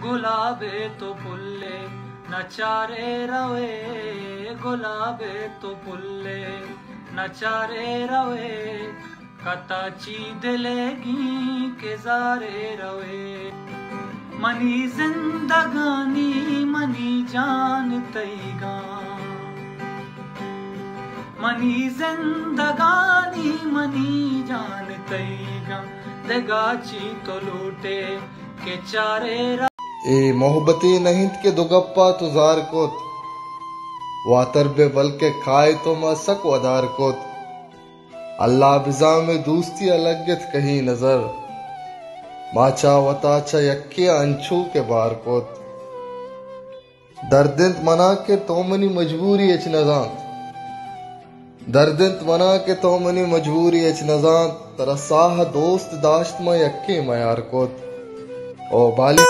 गुलाबे तो पुल्ले नचारे रवे, गुलाबे तो पुल्ले नचारे रवे, कताची दिलेगी के जारे रवे। मनी जिंदगानी मनी जान तैगा, मनी जिंदगानी मनी जान तैगा, देगाची तो लूटे के चारे ए मोहब्बती नहीं के दुगप्पा तुजार कोत, वातर बे बल के खाए तो मसक वदार कोत, अल्लाह बिजा में दोस्ती अलगत कहीं नजर, माचा वताचा यक्के अंशु के बार कोत, दर्दिंत मना के तोमनी मजबूरी एच नजान, दर्दिंत मना के तोमनी मजबूरी एच नजान, तरसाह दोस्त दाश्त में यक्के मयार कोत, ओ बाली